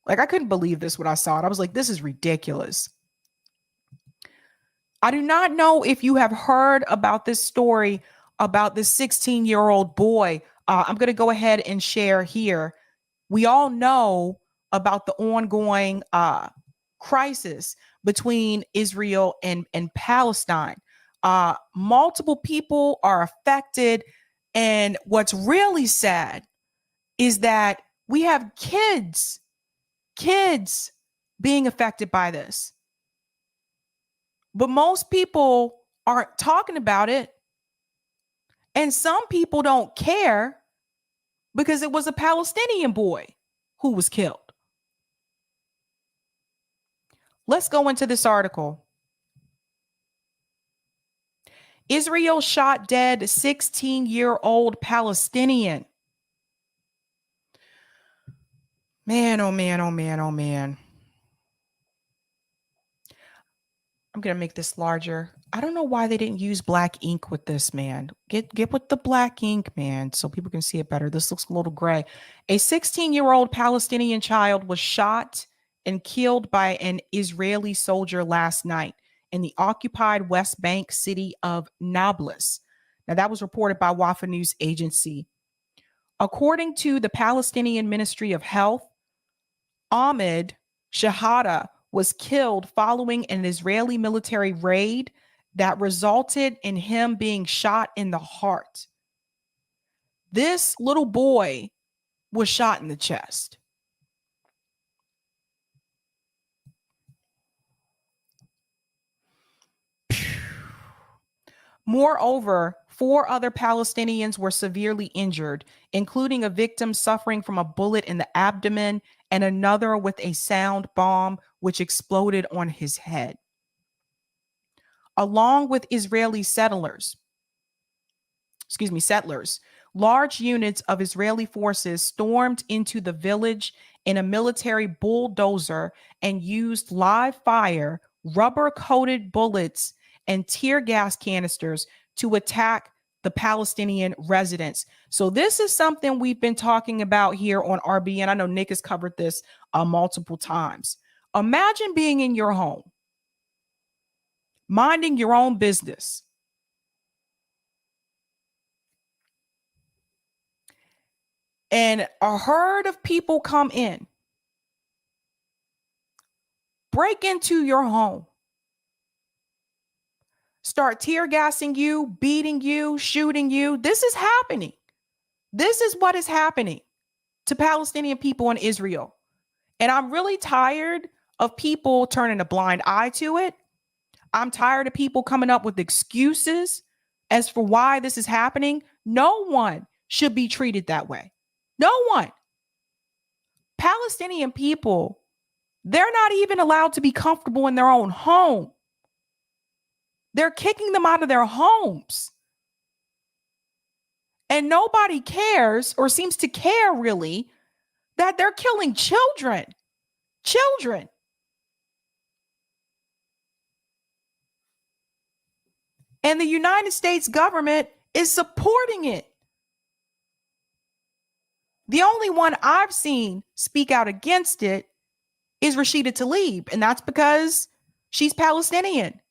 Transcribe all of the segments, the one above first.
Like, I couldn't believe this when I saw it. I was like, this is ridiculous. I do not know if you have heard about this story about this 16-year-old boy. I'm going to go ahead and share here. We all know about the ongoing crisis between Israel and Palestine. Multiple people are affected. And what's really sad is that we have kids being affected by this. But most people aren't talking about it. And some people don't care because it was a Palestinian boy who was killed. Let's go into this article. Israel shot dead 16-year-old Palestinian. Man, oh man, oh man, oh man. I'm going to make this larger. I don't know why they didn't use black ink with this, man. Get with the black ink, man, so people can see it better. This looks a little gray. A 16-year-old Palestinian child was shot and killed by an Israeli soldier last night in the occupied West Bank city of Nablus. Now, that was reported by Wafa News Agency. According to the Palestinian Ministry of Health, Ahmed Shahada was killed following an Israeli military raid that resulted in him being shot in the heart. This little boy was shot in the chest. Moreover, 4 other Palestinians were severely injured, including a victim suffering from a bullet in the abdomen and another with a sound bomb which exploded on his head. Along with Israeli settlers, large units of Israeli forces stormed into the village in a military bulldozer and used live fire, rubber-coated bullets, and tear gas canisters to attack the Palestinian residents. So this is something we've been talking about here on RBN. I know Nick has covered this multiple times. Imagine being in your home, minding your own business, and a herd of people come in, break into your home, start tear gassing you, beating you, shooting you. This is happening. This is what is happening to Palestinian people in Israel. And I'm really tired of people turning a blind eye to it. I'm tired of people coming up with excuses as for why this is happening. No one should be treated that way. No one. Palestinian people, they're not even allowed to be comfortable in their own home. They're kicking them out of their homes. And nobody cares or seems to care really that they're killing children. Children. And the United States government is supporting it. The only one I've seen speak out against it is Rashida Tlaib, and that's because she's Palestinian.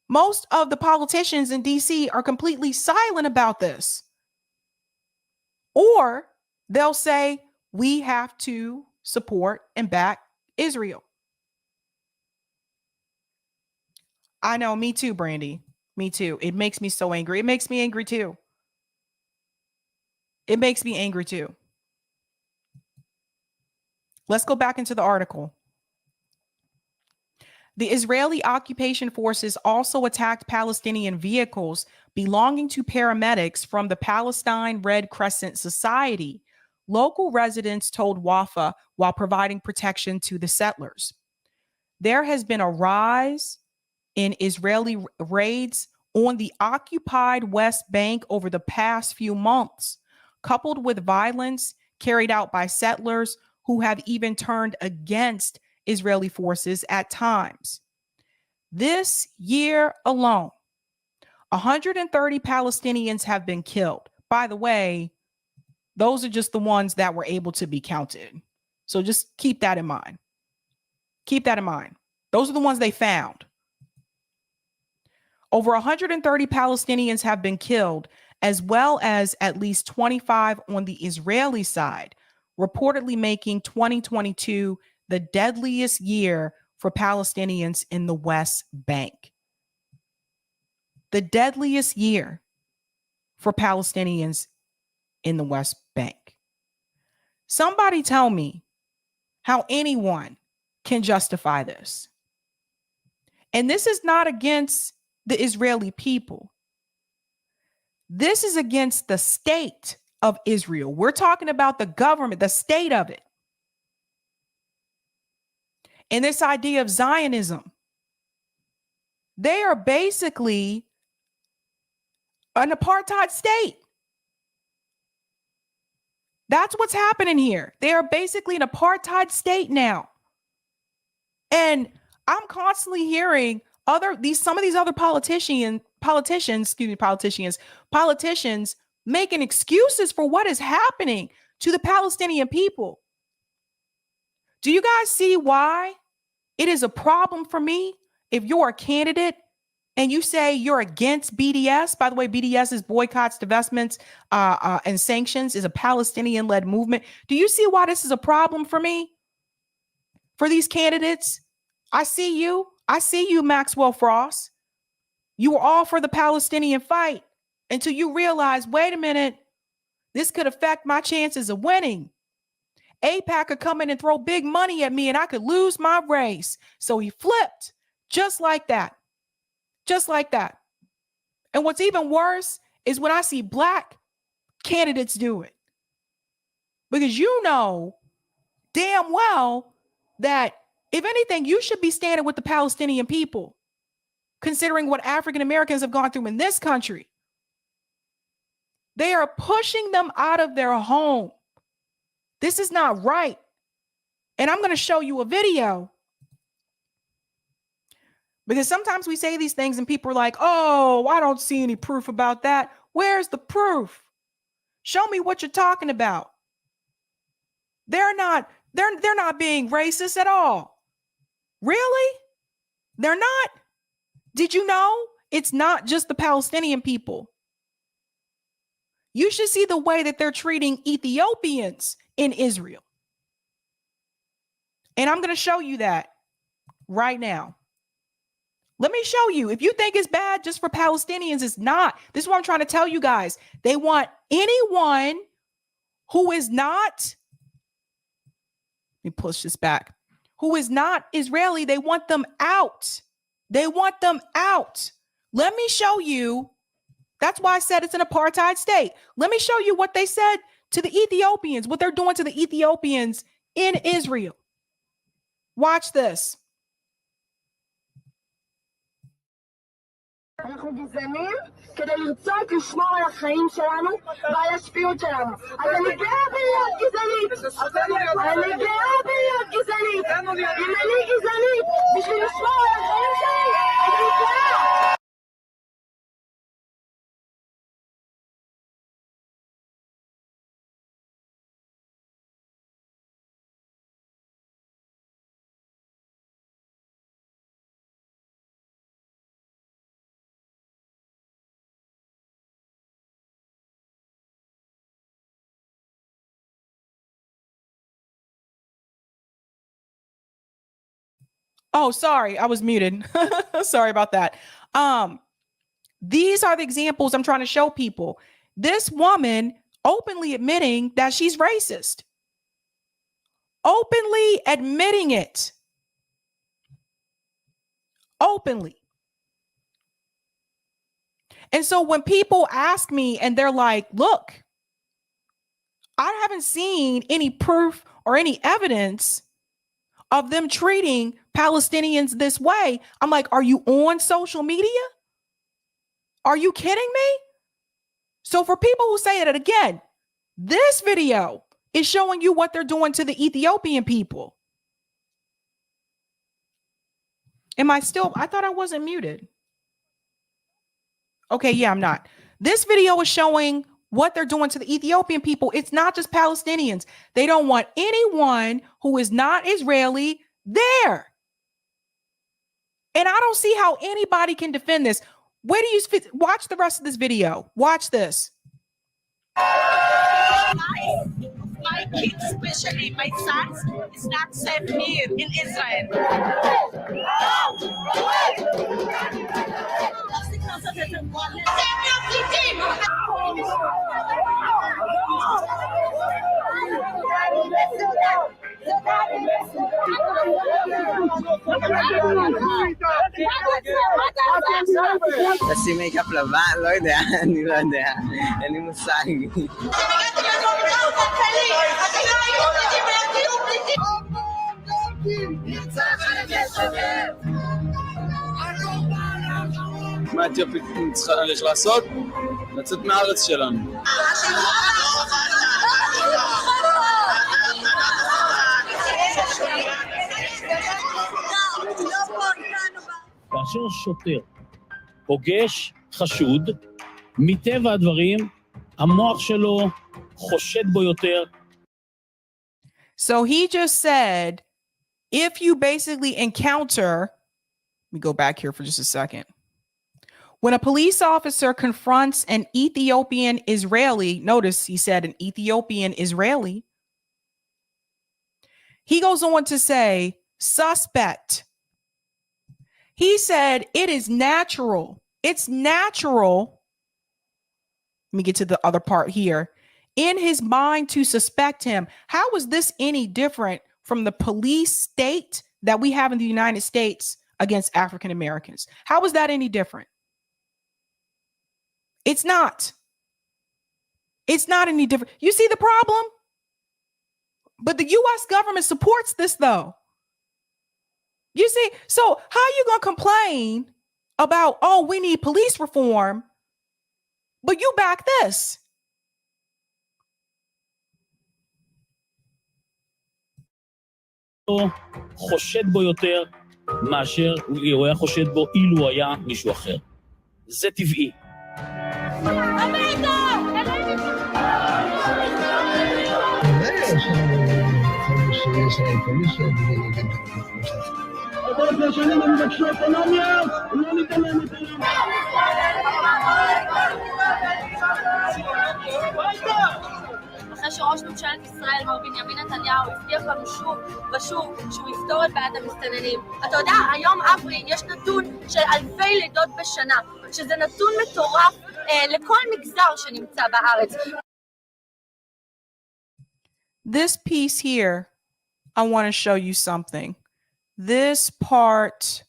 Most of the politicians in DC are completely silent about this. Or they'll say, we have to support and back Israel. I know, me too, Brandy. Me too. It makes me so angry. It makes me angry too. It makes me angry too. Let's go back into the article. The Israeli occupation forces also attacked Palestinian vehicles belonging to paramedics from the Palestine Red Crescent Society, local residents told Wafa while providing protection to the settlers. There has been a rise in Israeli raids on the occupied West Bank over the past few months, coupled with violence carried out by settlers who have even turned against Israeli forces at times. This year alone, 130 Palestinians have been killed. By the way, those are just the ones that were able to be counted. So just keep that in mind. Keep that in mind. Those are the ones they found. Over 130 Palestinians have been killed, as well as at least 25 on the Israeli side, reportedly making 2022 the deadliest year for Palestinians in the West Bank. The deadliest year for Palestinians in the West Bank. Somebody tell me how anyone can justify this. And this is not against the Israeli people. This is against the state of Israel. We're talking about the government, the state of it. And this idea of Zionism. They are basically an apartheid state. That's what's happening here. They are basically an apartheid state now. And I'm constantly hearing some of these other politicians making excuses for what is happening to the Palestinian people. Do you guys see why it is a problem for me if you're a candidate and you say you're against BDS? By the way, BDS is boycotts, divestments, and sanctions, is a Palestinian-led movement. Do you see why this is a problem for me? For these candidates? I see you. I see you, Maxwell Frost. You were all for the Palestinian fight until you realize, wait a minute, this could affect my chances of winning. AIPAC could come in and throw big money at me and I could lose my race. So he flipped just like that. Just like that. And what's even worse is when I see black candidates do it. Because you know damn well that if anything, you should be standing with the Palestinian people, considering what African Americans have gone through in this country. They are pushing them out of their home. This is not right. And I'm going to show you a video. Because sometimes we say these things and people are like, oh, I don't see any proof about that. Where's the proof? Show me what you're talking about. They're not being racist at all. Really? They're not? Did you know it's not just the Palestinian people? You should see the way that they're treating Ethiopians in Israel. And I'm going to show you that right now. Let me show you. If you think it's bad just for Palestinians, it's not. This is what I'm trying to tell you guys. They want anyone who is not, let me push this back, who is not Israeli, they want them out. They want them out. Let me show you. That's why I said it's an apartheid state. Let me show you what they said to the Ethiopians, what they're doing to the Ethiopians in Israel. Watch this. אנחנו גזענים כדי לרצות לשמור על החיים שלנו ועל השפיות שלנו. אז אני גאה בלהיות גזענית. אני גאה בלהיות גזענית. אם אני גזענית בשביל לשמור על החיים שלי, אז אני גאה. Oh, sorry, I was muted. Sorry about that. These are the examples I'm trying to show people. This woman openly admitting that she's racist. Openly admitting it. Openly. And so when people ask me and they're like, look, I haven't seen any proof or any evidence of them treating Palestinians this way. I'm like, are you on social media? Are you kidding me? So for people who say that again, this video is showing you what they're doing to the Ethiopian people. I thought I wasn't muted. Okay, yeah, I'm not. This video is showing what they're doing to the Ethiopian people. It's not just Palestinians. They don't want anyone who is not Israeli there. And I don't see how anybody can defend this. Where do you watch the rest of this video? Watch this. My kids, especially my sons, is not safe here in Israel. תשים מייקאפ לבן? לא יודע, אני לא יודע, אין לי מושג. מה אתיופית צריך לעשות? לצאת מהארץ שלנו. כאשר שוטר פוגש חשוד, מטבע הדברים, המוח שלו חושד בו יותר. So he just said, if you basically encounter, let me go back here for just a second. When a police officer confronts an Ethiopian Israeli, notice he said an Ethiopian Israeli, he goes on to say, suspect. He said it is natural. It's natural. Let me get to the other part here. In his mind to suspect him. How is this any different from the police state that we have in the United States against African Americans? How is that any different? It's not. It's not any different. You see the problem? But the U.S. government supports this, though. You see, so how are you going to complain about, oh, we need police reform, but you back this? הוא חושד בו יותר מאשר הוא היה חושד בו אילו היה מישהו אחר. זה טבעי. אחרי שראש ממשלת ישראל, מר בנימין נתניהו, הבטיח לנו שוב ושוב שהוא יפתור את בעיית המסתננים. אתה יודע, היום אברי יש נתון של אלפי לידות בשנה, שזה נתון מטורף לכל מגזר שנמצא בארץ. This piece here, I want to show you something. This part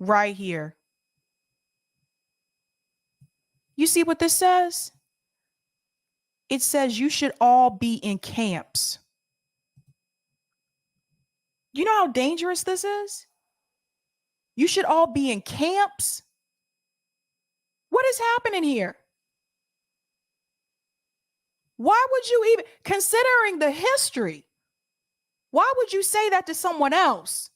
right here. You see what this says? It says you should all be in camps. You know how dangerous this is? You should all be in camps. What is happening here? Why would you even, considering the history, why would you say that to someone else?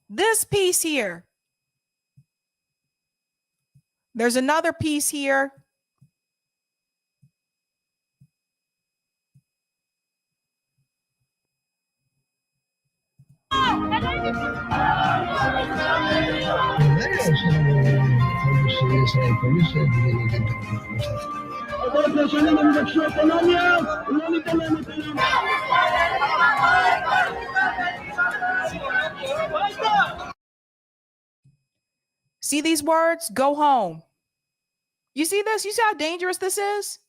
This piece here. There's another piece here. See these words? Go home. You see this? You see how dangerous this is?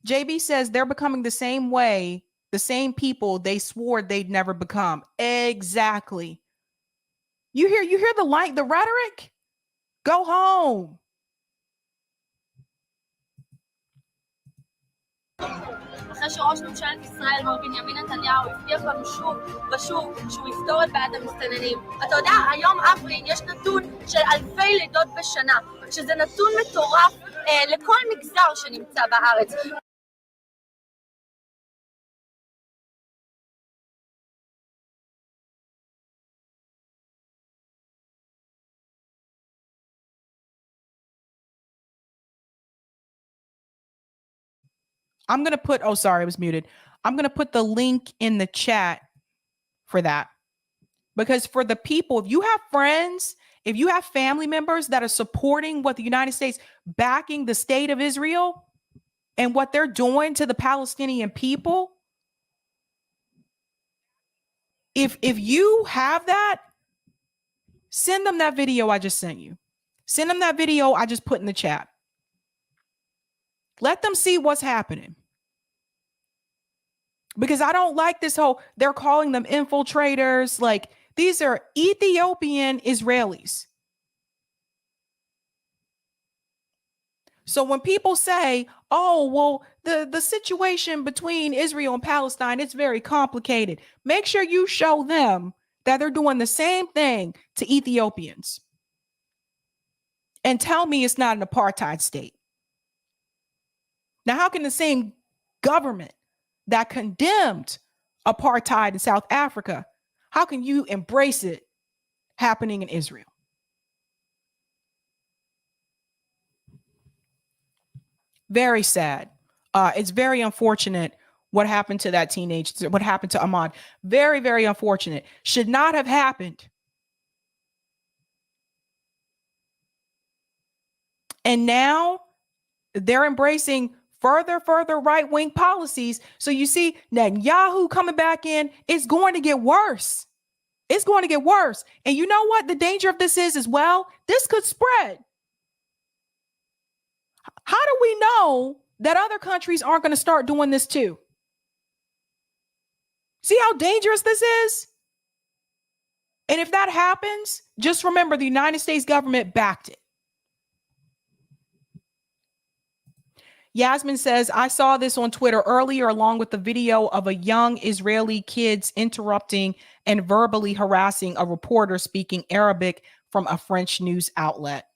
JB says they're becoming the same way, the same people they swore they'd never become. Exactly. You hear the rhetoric? Go home. אחרי שראש ממשלת ישראל, מר בנימין נתניהו, הבטיח לנו שוב ושוב שהוא יפתור את בעיית המסתננים. אתה יודע, היום אברי יש נתון של אלפי לידות בשנה, שזה נתון מטורף לכל מגזר שנמצא בארץ. I'm going to put, oh, sorry, it was muted. I'm going to put the link in the chat for that. Because for the people, if you have friends, if you have family members that are supporting what the United States, backing the state of Israel and what they're doing to the Palestinian people, if you have that, send them that video I just sent you. Send them that video I just put in the chat. Let them see what's happening. Because I don't like this whole, they're calling them infiltrators. Like, these are Ethiopian Israelis. So when people say, oh, well, the situation between Israel and Palestine, it's very complicated. Make sure you show them that they're doing the same thing to Ethiopians. And tell me it's not an apartheid state. Now, how can the same government that condemned apartheid in South Africa, how can you embrace it happening in Israel? Very sad. It's very unfortunate what happened to that teenager, what happened to Ahmad. Very, very unfortunate. Should not have happened. And now they're embracing further right-wing policies. So you see Netanyahu coming back in, it's going to get worse. It's going to get worse. And you know what the danger of this is as well? This could spread. How do we know that other countries aren't going to start doing this too? See how dangerous this is? And if that happens, just remember the United States government backed it. Yasmin says, I saw this on Twitter earlier, along with the video of a young Israeli kids interrupting and verbally harassing a reporter speaking Arabic from a French news outlet.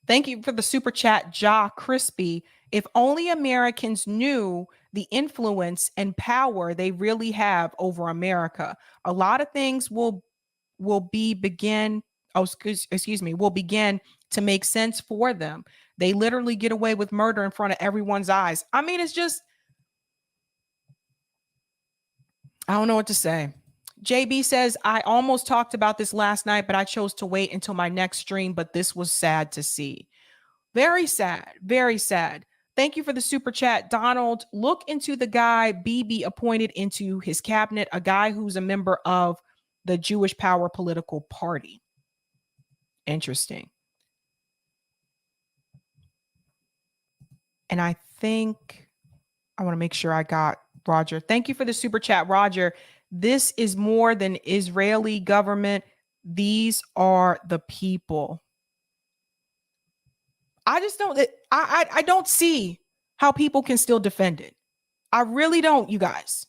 Thank you for the super chat, Ja Crispy. If only Americans knew the influence and power they really have over America, a lot of things will begin to make sense for them. They literally get away with murder in front of everyone's eyes. I mean, it's just, I don't know what to say. JB says, I almost talked about this last night, but I chose to wait until my next stream, but this was sad to see. Very sad, very sad. Thank you for the super chat, Donald. Look into the guy Bibi appointed into his cabinet, a guy who's a member of the Jewish Power political party. Interesting. And I think I want to make sure I got Roger. Thank you for the super chat, Roger. This is more than Israeli government. These are the people. I just don't, I don't see how people can still defend it. I really don't, you guys.